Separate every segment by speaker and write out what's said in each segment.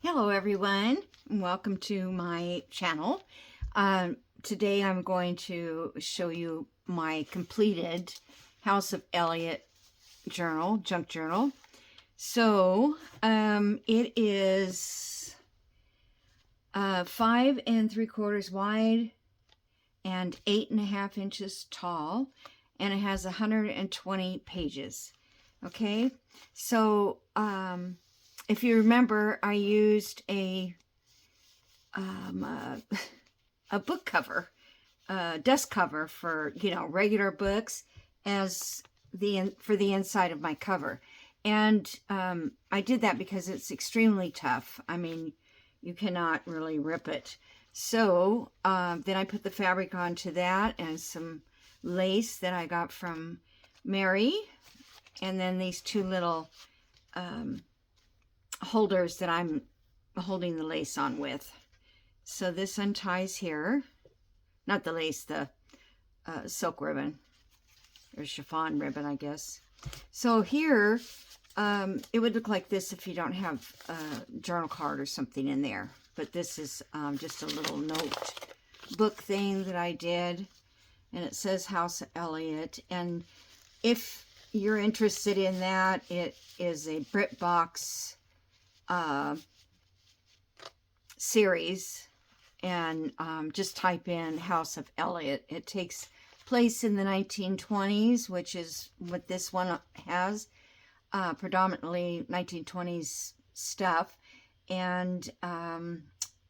Speaker 1: Hello everyone, and welcome to my channel. Today I'm going to show you my completed House of Elliot journal, junk journal. So it is 5 3/4 wide and 8.5 inches tall, and it has 120 pages. Okay, so if you remember, I used a book cover, desk cover for regular books as for the inside of my cover, and I did that because it's extremely tough. I mean, you cannot really rip it. So then I put the fabric onto that and some lace that I got from Mary, and then these two little holders that I'm holding the lace on with. So this unties here, not the lace, the silk ribbon or chiffon ribbon, I guess. So here it would look like this if you don't have a journal card or something in there, but this is just a little note book thing that I did, and it says House of Elliot. And if you're interested in that, it is a BritBox series, and just type in House of Elliot. It takes place in the 1920s, which is what this one has, predominantly 1920s stuff. And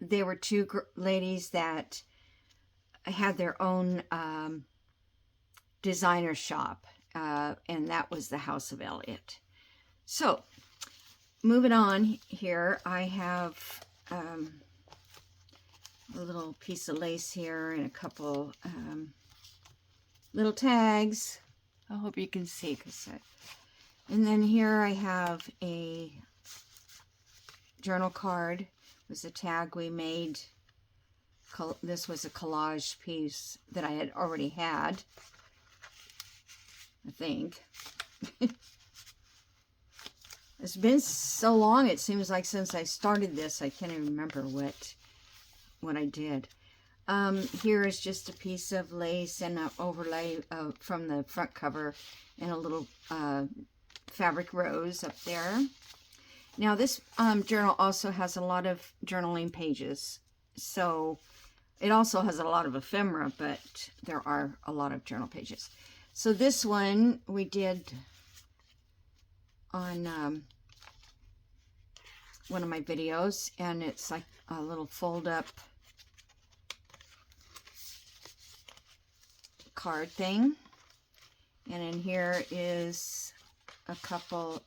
Speaker 1: there were two ladies that had their own designer shop, and that was the House of Elliot. So moving on here, I have a little piece of lace here and a couple little tags. I hope you can see, and then here I have a journal card. It was a tag we made. This was a collage piece that I had already had, I think. It's been so long, it seems like, since I started this. I can't even remember what I did. Here is just a piece of lace and an overlay from the front cover, and a little fabric rose up there. Now this journal also has a lot of journaling pages, so it also has a lot of ephemera, but there are a lot of journal pages. So this one we did on one of my videos, and it's like a little fold up card thing. And in here is a couple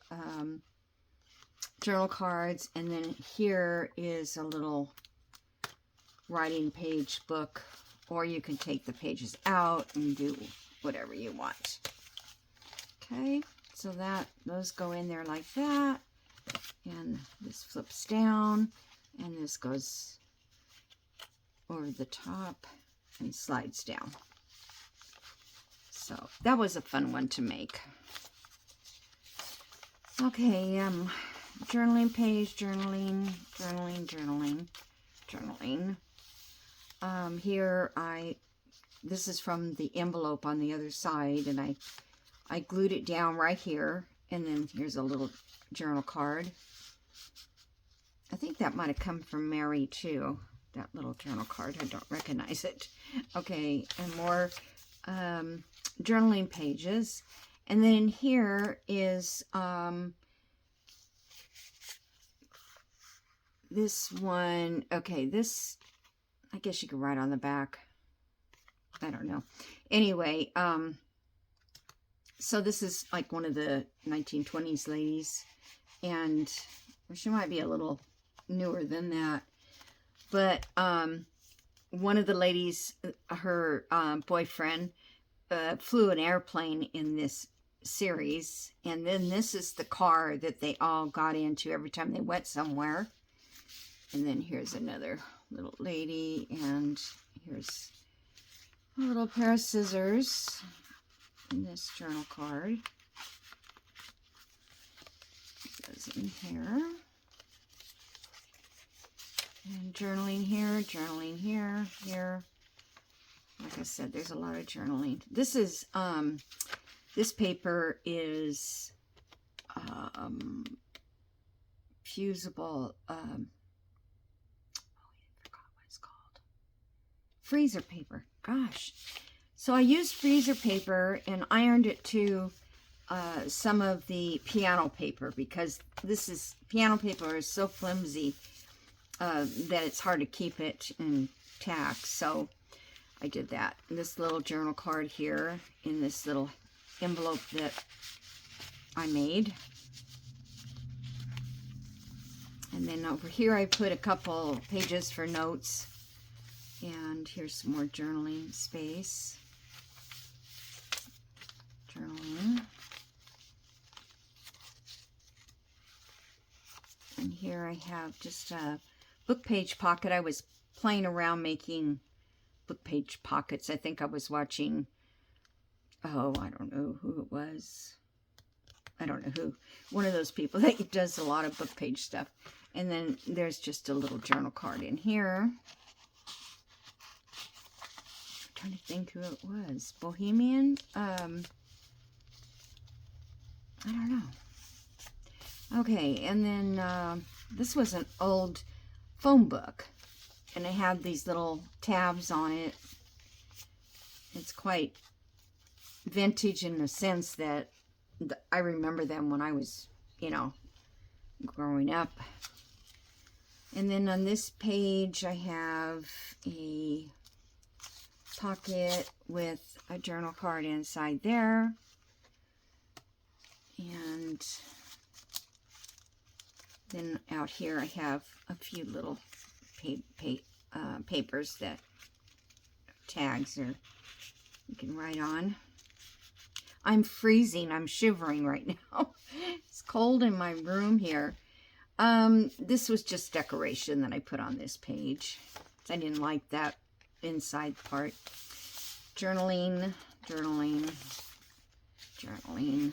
Speaker 1: journal cards, and then here is a little writing page book, or you can take the pages out and do whatever you want. Okay, so those go in there like that, and this flips down, and this goes over the top and slides down. So that was a fun one to make. Okay, journaling page, journaling. Here this is from the envelope on the other side, and I glued it down right here, and then here's a little journal card. I think that might have come from Mary too, that little journal card. I don't recognize it. Okay, and more journaling pages. And then here is this one. Okay, this, I guess you could write on the back. I don't know. Anyway, so this is like one of the 1920s ladies, and she might be a little newer than that, but one of the ladies, her boyfriend flew an airplane in this series, and then this is the car that they all got into every time they went somewhere. And then here's another little lady, and here's a little pair of scissors in this journal card. It goes in here. And journaling here, here. Like I said, there's a lot of journaling. This is, this paper is fusible, oh, I forgot what it's called. Freezer paper, gosh. So I used freezer paper and ironed it to some of the piano paper, because piano paper is so flimsy that it's hard to keep it intact. So I did that. And this little journal card here in this little envelope that I made. And then over here I put a couple pages for notes. And here's some more journaling space. Journaling. And here I have just a book page pocket. I was playing around making book page pockets. I think I was watching, oh, I don't know who it was. I don't know who. One of those people that does a lot of book page stuff. And then there's just a little journal card in here. I'm trying to think who it was. Bohemian? I don't know. Okay, and then this was an old phone book, and it had these little tabs on it. It's quite vintage in the sense that I remember them when I was, you know, growing up. And then on this page I have a pocket with a journal card inside there. And then out here I have a few little papers that tags or you can write on. I'm freezing. I'm shivering right now. It's cold in my room here. This was just decoration that I put on this page. I didn't like that inside part. Journaling, journaling, journaling,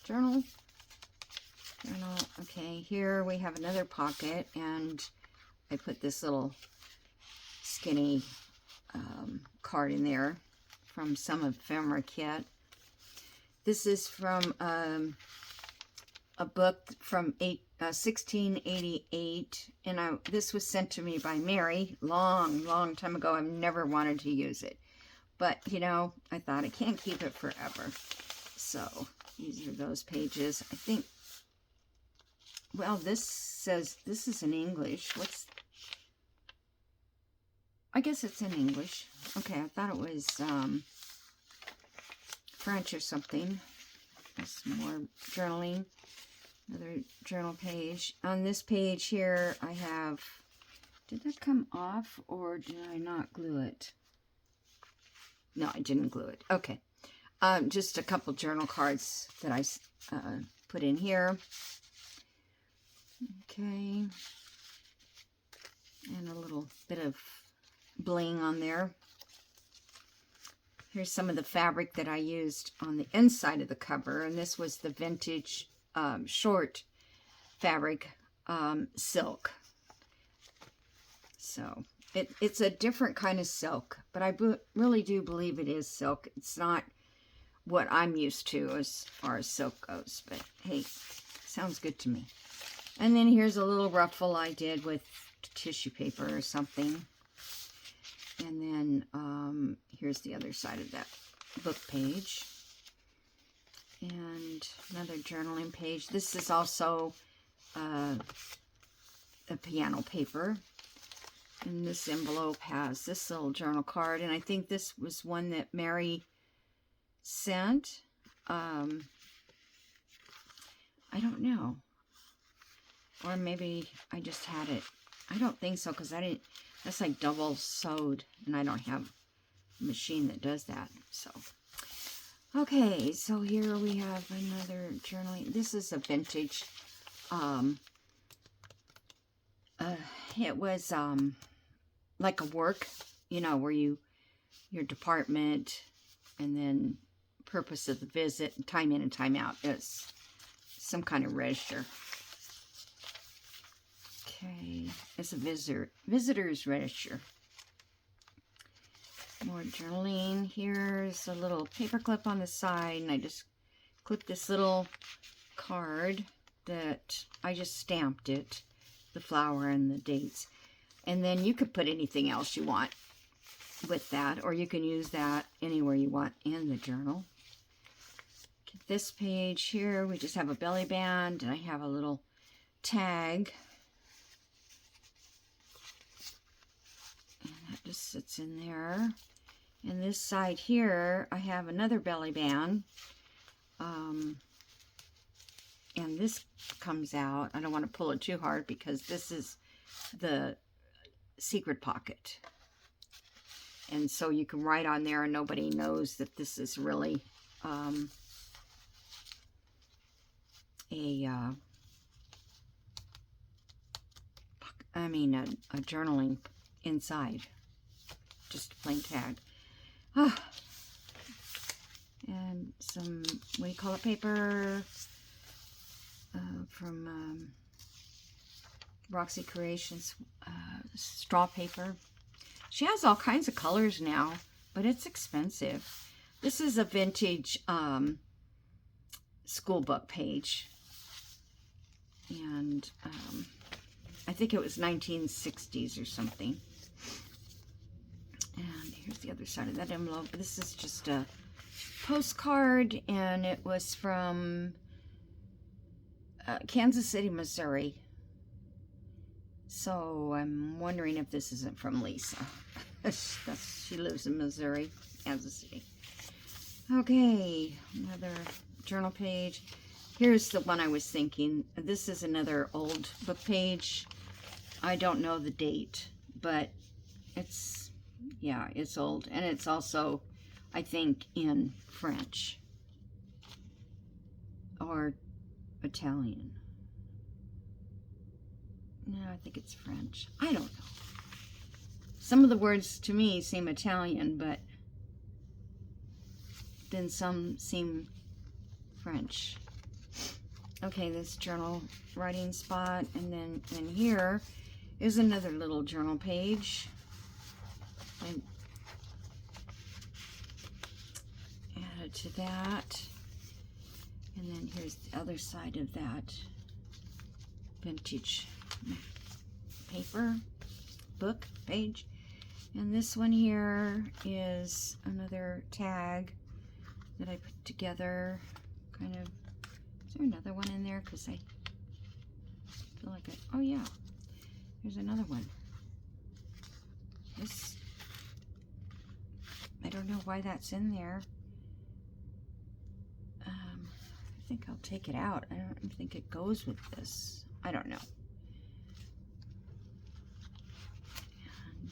Speaker 1: journal. Journal. Okay, here we have another pocket, and I put this little skinny card in there from some ephemera kit. This is from a book from 1688, and this was sent to me by Mary long time ago. I've never wanted to use it, but you know, I thought I can't keep it forever. So these are those pages. I think, well, this says, this is in English. I guess it's in English. Okay, I thought it was French or something. There's more journaling. Another journal page. On this page here, I have, did that come off or did I not glue it? No, I didn't glue it. Okay. Just a couple journal cards that I put in here. Okay. And a little bit of bling on there. Here's some of the fabric that I used on the inside of the cover, and this was the vintage short fabric silk. So it's a different kind of silk, but I really do believe it is silk. It's not what I'm used to as far as silk goes, but hey, sounds good to me. And then here's a little ruffle I did with tissue paper or something. And then here's the other side of that book page. And another journaling page. This is also a piano paper. And this envelope has this little journal card. And I think this was one that Mary sent. I don't know. Or maybe I just had it. I don't think so, because I didn't. That's like double sewed, and I don't have a machine that does that. So, okay, so here we have another journaling. This is a vintage. It was like a work, you know, where your department, and then purpose of the visit, time in and time out. It's some kind of register. Okay. It's a visitor's register. More journaling. Here's a little paper clip on the side, and I just clipped this little card that I just stamped it, the flower and the dates. And then you could put anything else you want with that, or you can use that anywhere you want in the journal. This page here, we just have a belly band, and I have a little tag. And that just sits in there. And this side here, I have another belly band. And this comes out. I don't want to pull it too hard because this is the secret pocket. And so you can write on there and nobody knows that this is really a journaling inside. Just a plain tag. And some, what do you call it, paper from Roxy Creations, straw paper. She has all kinds of colors now, but it's expensive. This is a vintage school book page. And I think it was 1960s or something. And here's the other side of that envelope. This is just a postcard, and it was from Kansas City, Missouri. So I'm wondering if this isn't from Lisa. She lives in Missouri, Kansas City. Okay, another journal page. Here's the one I was thinking. This is another old book page. I don't know the date, but it's, yeah, it's old. And it's also, I think, in French or Italian. No, I think it's French. I don't know. Some of the words to me seem Italian, but then some seem French. Okay, this journal writing spot, and then in here is another little journal page. I added to that. And then here's the other side of that vintage paper book page. And this one here is another tag that I put together. Kind of, is there another one in there? Because I feel like oh yeah, there's another one. This, I don't know why that's in there. I think I'll take it out. I don't think it goes with this. I don't know. And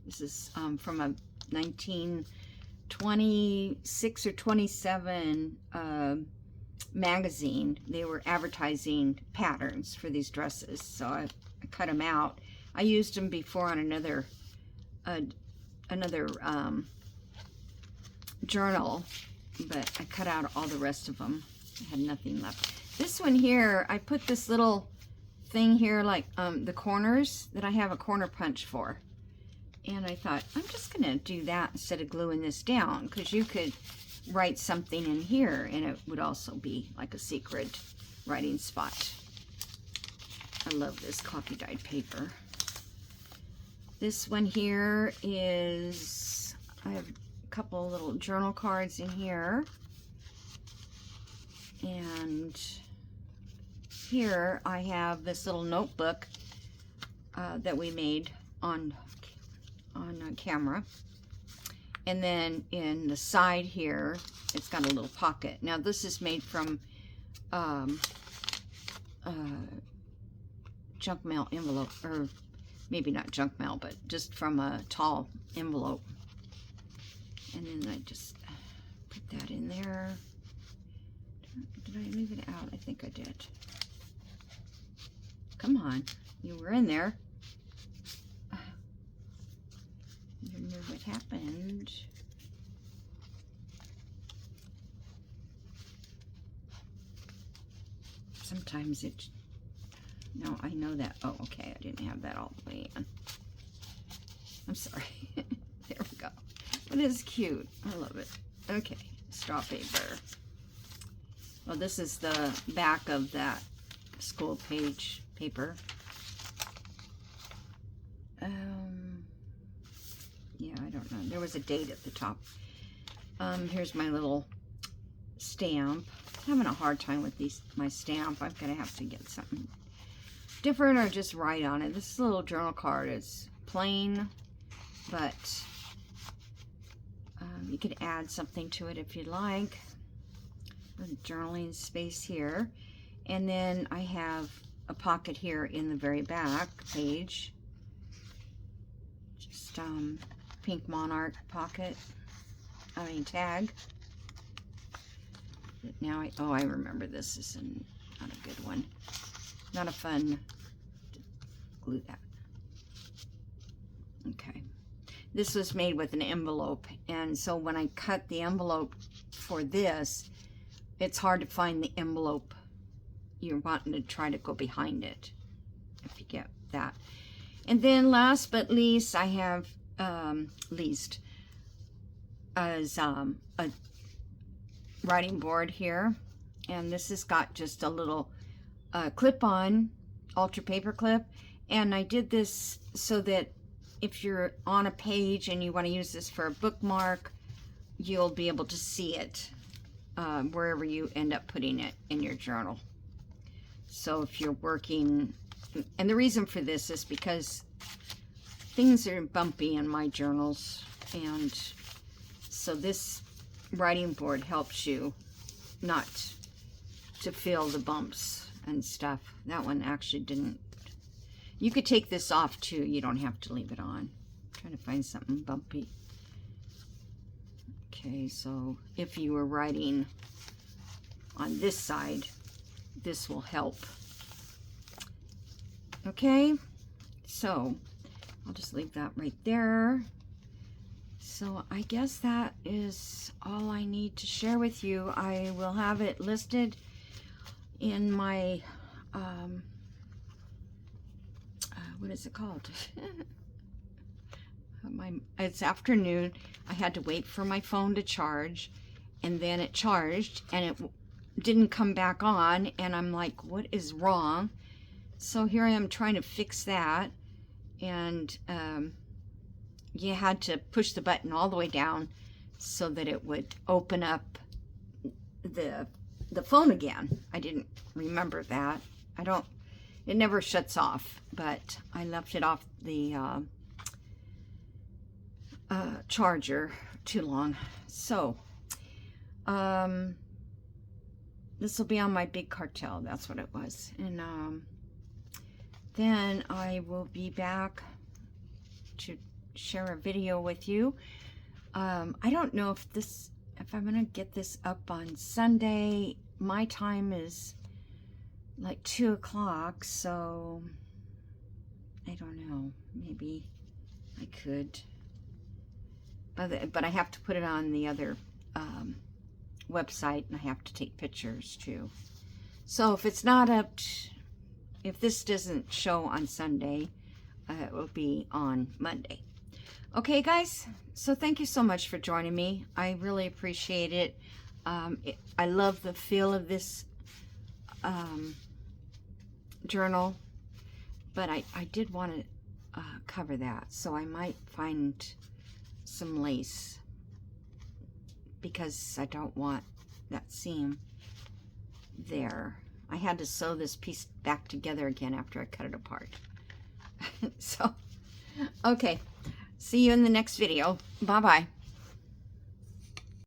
Speaker 1: this is from a 1926 or 27 magazine. They were advertising patterns for these dresses, so I cut them out. I used them before on another journal, but I cut out all the rest of them. I had nothing left. This one here, I put this little thing here, like the corners that I have a corner punch for. And I thought, I'm just going to do that instead of gluing this down, because you could write something in here and it would also be like a secret writing spot. I love this coffee dyed paper. This one here is, I have a couple little journal cards in here. And here I have this little notebook that we made on camera. And then in the side here, it's got a little pocket. Now this is made from junk mail envelope, or maybe not junk mail, but just from a tall envelope. And then I just put that in there. Did I leave it out? I think I did. Come on, you were in there. You knew what happened. Sometimes it No, I know that. Oh, okay. I didn't have that all the way in. I'm sorry. There we go. But it's cute. I love it. Okay. Straw paper. Well, this is the back of that school page paper. Yeah, I don't know. There was a date at the top. Here's my little stamp. I'm having a hard time with my stamp. I'm gonna have to get something different or just write on it. This little journal card is plain, but you could add something to it if you'd like. A journaling space here, and then I have a pocket here in the very back page. Just pink monarch pocket. I mean tag. Now I remember this is not a good one. Not a fun. Glue that. Okay. This was made with an envelope, and so when I cut the envelope for this, it's hard to find the envelope you're wanting to try to go behind it, if you get that. And then last but least, I have a writing board here, and this has got just a little clip-on ultra paper clip, and I did this so that if you're on a page and you want to use this for a bookmark, you'll be able to see it wherever you end up putting it in your journal. So if you're working, and the reason for this is because things are bumpy in my journals, and so this writing board helps you not to feel the bumps and stuff. That one actually didn't. You could take this off too. You don't have to leave it on. I'm trying to find something bumpy. Okay, so if you were writing on this side, this will help. Okay, so I'll just leave that right there. So I guess that is all I need to share with you. I will have it listed in my, what is it called? It's afternoon. I had to wait for my phone to charge, and then it charged, and it didn't come back on, and I'm like, what is wrong? So here I am trying to fix that, and you had to push the button all the way down so that it would open up the phone again. I didn't remember that. It never shuts off, but I left it off the charger too long. So this will be on my big cartel. That's what it was. And then I will be back to share a video with you. I don't know if I'm gonna get this up on Sunday. My time is like 2 o'clock, so I don't know. Maybe I could, but I have to put it on the other website, and I have to take pictures too. So if it's not up, if this doesn't show on Sunday, it will be on Monday. Okay, guys, so thank you so much for joining me. I really appreciate it. I love the feel of this journal, but I did want to cover that, so I might find some lace because I don't want that seam there. I had to sew this piece back together again after I cut it apart. So, okay. See you in the next video. Bye-bye.